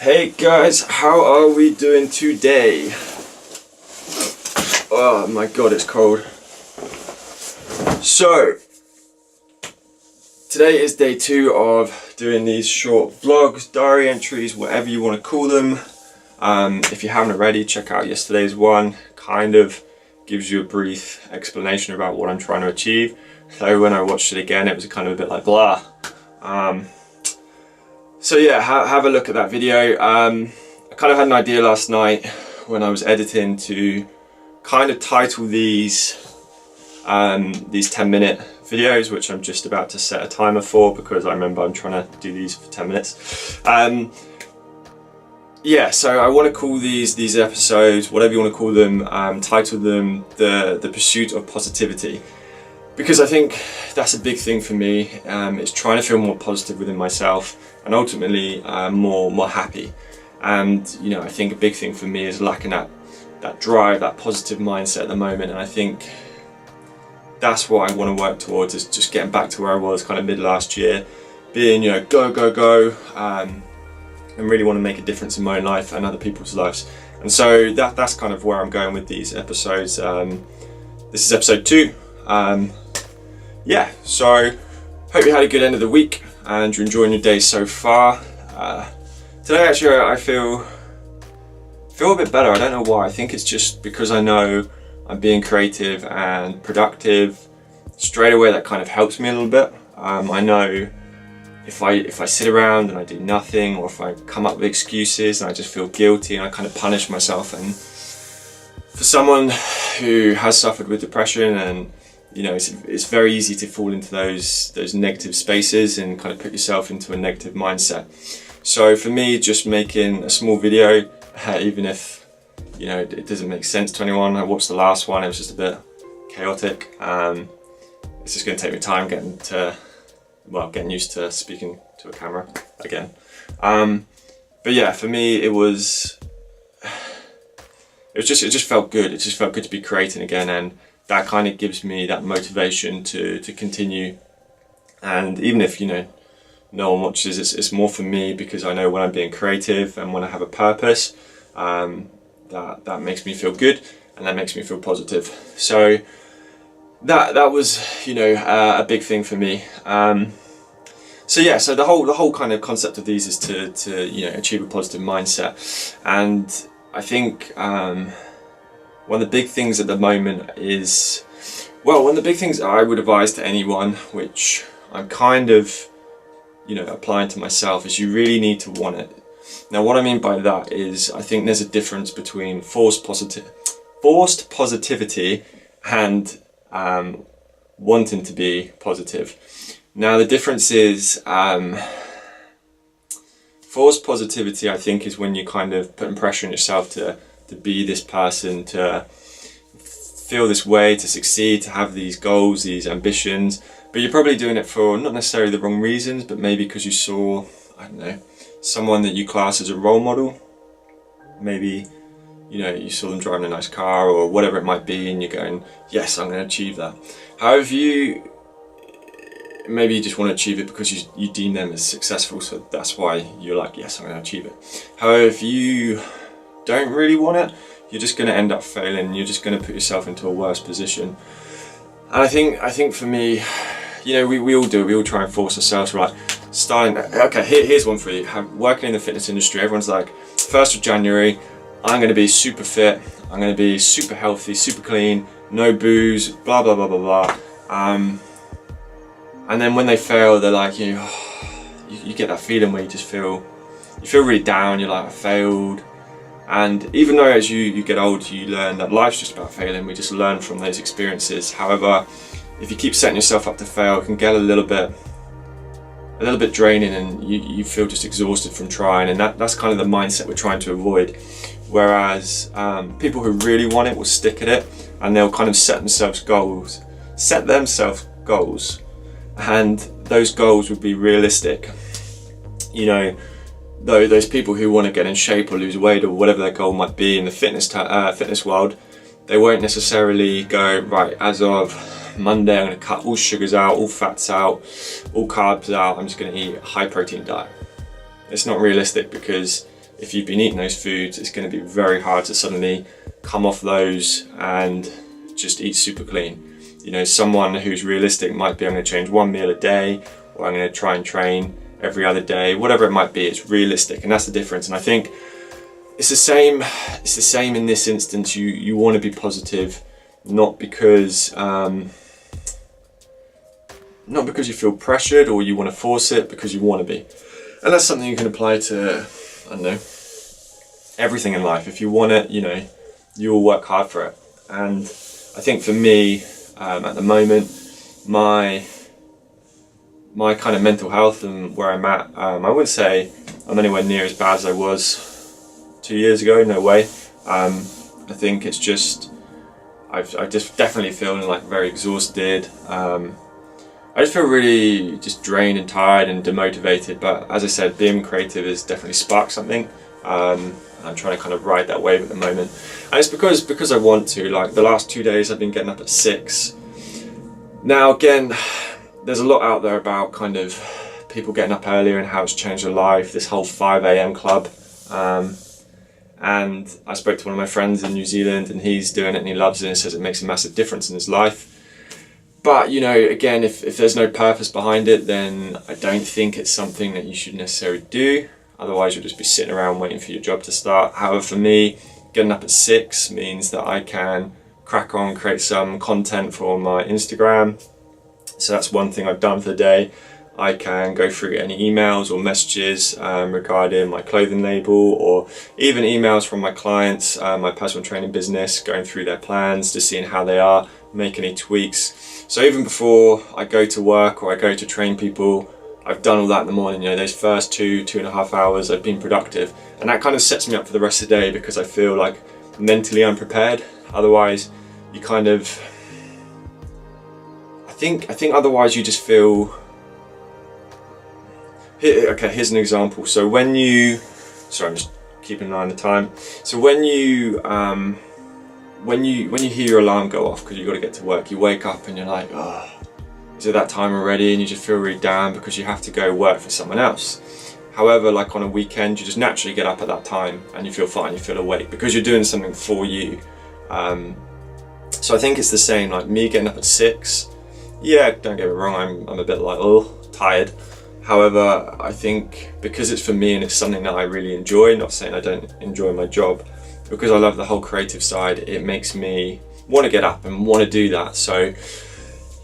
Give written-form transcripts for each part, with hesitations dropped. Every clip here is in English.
Hey guys, how are we doing today? Oh my god, it's cold. So, today is day 2 of doing these short vlogs, diary entries, whatever you want to call them. If you haven't already, check out yesterday's one. Kind of gives you a brief explanation about what I'm trying to achieve. So when I watched it again, it was kind of a bit like blah. So yeah, have a look at that video. I kind of had an idea last night when I was editing to kind of title these 10-minute videos, which I'm just about to set a timer for because I remember I'm trying to do these for 10 minutes. Yeah, so I want to call these episodes, whatever you want to call them, title them the pursuit of positivity. Because I think that's a big thing for me. It's trying to feel more positive within myself and ultimately more happy. And you know, I think a big thing for me is lacking that drive, that positive mindset at the moment. And I think that's what I want to work towards, is just getting back to where I was kind of mid last year, being, you know, go, and really want to make a difference in my own life and other people's lives. And so that's kind of where I'm going with these episodes. This is episode 2. Yeah, so hope you had a good end of the week and you're enjoying your day so far. Today actually I feel a bit better. I don't know why. I think it's just because I know I'm being creative and productive. Straight away that kind of helps me a little bit. I know if I sit around and I do nothing, or if I come up with excuses and I just feel guilty and I kind of punish myself. And for someone who has suffered with depression, and you know, it's very easy to fall into those negative spaces and kind of put yourself into a negative mindset. So for me, just making a small video, even if, you know, it doesn't make sense to anyone. I watched the last one, it was just a bit chaotic. It's just going to take me time getting used to speaking to a camera again. But yeah, for me it just felt good. It just felt good to be creating again, and that kind of gives me that motivation to continue. And even if, you know, no one watches, it's more for me because I know when I'm being creative and when I have a purpose, that makes me feel good and that makes me feel positive. So that was, you know, a big thing for me. So yeah, so the whole kind of concept of these is to you know, achieve a positive mindset. And I think one of the big things at the moment is, well, one of the big things I would advise to anyone, which I'm kind of, you know, applying to myself, is you really need to want it. Now what I mean by that is, I think there's a difference between forced positivity and wanting to be positive. Now the difference is, forced positivity, I think, is when you kind of putting pressure on yourself to be this person, to feel this way, to succeed, to have these goals, these ambitions, but you're probably doing it for not necessarily the wrong reasons, but maybe because you saw, I don't know, someone that you class as a role model. Maybe, you know, you saw them driving a nice car or whatever it might be, and you're going, yes, I'm going to achieve that. However, maybe you just want to achieve it because you deem them as successful, so that's why you're like, yes, I'm going to achieve it. However, if you don't really want it, you're just going to end up failing. You're just going to put yourself into a worse position. And I think for me, you know, we all do. We all try and force ourselves. We're like, okay, here's one for you. Working in the fitness industry, everyone's like, 1st of January, I'm going to be super fit. I'm going to be super healthy, super clean, no booze, blah blah blah blah blah. And then when they fail, they're like, you get that feeling where you feel really down. You're like, I failed. And even though as you get older, you learn that life's just about failing. We just learn from those experiences. However, if you keep setting yourself up to fail, it can get a little bit draining, and you feel just exhausted from trying. And that's kind of the mindset we're trying to avoid. Whereas people who really want it will stick at it, and they'll kind of set themselves goals, and those goals would be realistic. You know, those people who want to get in shape or lose weight or whatever their goal might be in the fitness world, they won't necessarily go, right, as of Monday I'm going to cut all sugars out, all fats out, all carbs out, I'm just going to eat a high protein diet. It's not realistic, because if you've been eating those foods, it's going to be very hard to suddenly come off those and just eat super clean. You know, someone who's realistic might be, I'm going to change one meal a day, or I'm going to try and train every other day, whatever it might be. It's realistic, and that's the difference. And I think it's the same in this instance. You want to be positive, not because you feel pressured or you want to force it, because you want to be. And that's something you can apply to, I don't know, everything in life. If you want it, you know, you will work hard for it. And I think for me, at the moment, my kind of mental health and where I'm at, I wouldn't say I'm anywhere near as bad as I was 2 years ago, no way. I think it's just, I just definitely feeling like very exhausted. I just feel really just drained and tired and demotivated, but as I said, being creative has definitely sparked something. I'm trying to kind of ride that wave at the moment, and it's because I want to. Like the last 2 days I've been getting up at 6. Now again, there's a lot out there about kind of people getting up earlier and how it's changed their life, this whole 5 a.m. club. And I spoke to one of my friends in New Zealand, and he's doing it and he loves it and says it makes a massive difference in his life. But you know, again, if there's no purpose behind it, then I don't think it's something that you should necessarily do. Otherwise you'll just be sitting around waiting for your job to start. However, for me, getting up at 6 means that I can crack on, create some content for my Instagram. So that's one thing I've done for the day. I can go through any emails or messages regarding my clothing label, or even emails from my clients, my personal training business, going through their plans, just seeing how they are, make any tweaks. So even before I go to work or I go to train people, I've done all that in the morning. You know, those first 2.5 hours I've been productive, and that kind of sets me up for the rest of the day, because I feel like mentally I'm prepared. Otherwise you kind of, I think otherwise you just feel, okay, here's an example. So when you, sorry, I'm just keeping an eye on the time. So when you hear your alarm go off because you've got to get to work, you wake up and you're like, oh, is it that time already? And you just feel really down because you have to go work for someone else. However, like on a weekend, you just naturally get up at that time and you feel fine, you feel awake because you're doing something for you. So I think it's the same, like me getting up at 6. Yeah, don't get me wrong, I'm a bit like, oh, tired. However, I think because it's for me and it's something that I really enjoy, not saying I don't enjoy my job, because I love the whole creative side, it makes me want to get up and want to do that. So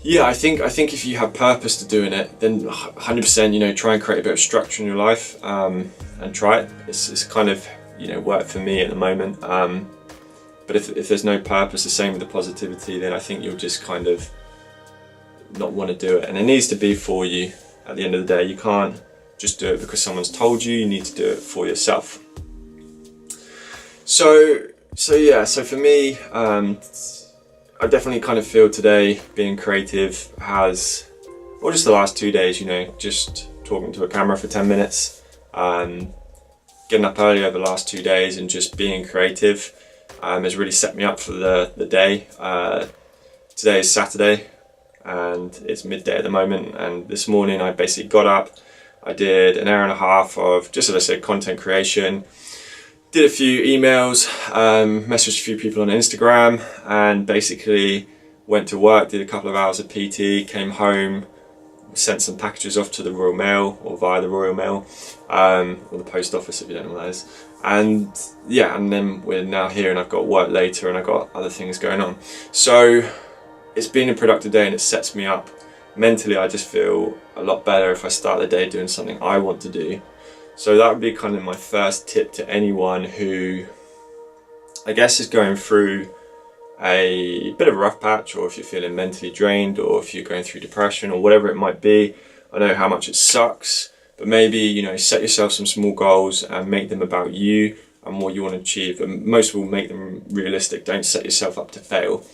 yeah, I think if you have purpose to doing it, then 100%, you know, try and create a bit of structure in your life, and try it. It's kind of, you know, worked for me at the moment. But if there's no purpose, the same with the positivity, then I think you'll just kind of not want to do it. And it needs to be for you at the end of the day. You can't just do it because someone's told you, you need to do it for yourself. So for me, I definitely kind of feel today being creative has, or just the last 2 days, you know, just talking to a camera for 10 minutes, getting up early over the last 2 days and just being creative has really set me up for the day. Today is Saturday and it's midday at the moment, and this morning I basically got up, I did an hour and a half of, just as I said, content creation, did a few emails, messaged a few people on Instagram, and basically went to work, did a couple of hours of PT, came home, sent some packages off to the Royal Mail, or via the Royal Mail, or the post office if you don't know what that is. And yeah, and then we're now here and I've got work later and I've got other things going on. So it's been a productive day and it sets me up. Mentally, I just feel a lot better if I start the day doing something I want to do. So that would be kind of my first tip to anyone who, I guess, is going through a bit of a rough patch, or if you're feeling mentally drained, or if you're going through depression or whatever it might be. I know how much it sucks, but maybe, you know, set yourself some small goals and make them about you and what you want to achieve, and most will make them realistic. Don't set yourself up to fail.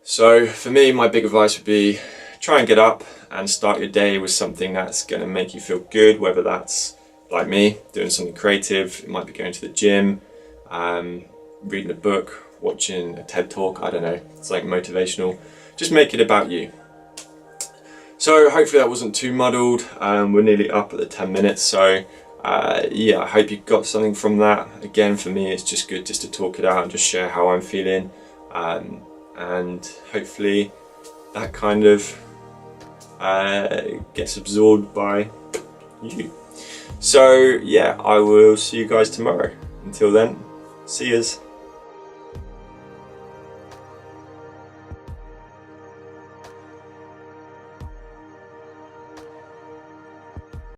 So for me, my big advice would be try and get up and start your day with something that's going to make you feel good, whether that's like me, doing something creative. It might be going to the gym, reading a book, watching a TED talk, I don't know, it's like motivational. Just make it about you. So hopefully that wasn't too muddled. We're nearly up at the 10 minutes, so yeah, I hope you got something from that. Again, for me, it's just good just to talk it out and just share how I'm feeling, and hopefully that kind of gets absorbed by you. So yeah, I will see you guys tomorrow. Until then, see yous.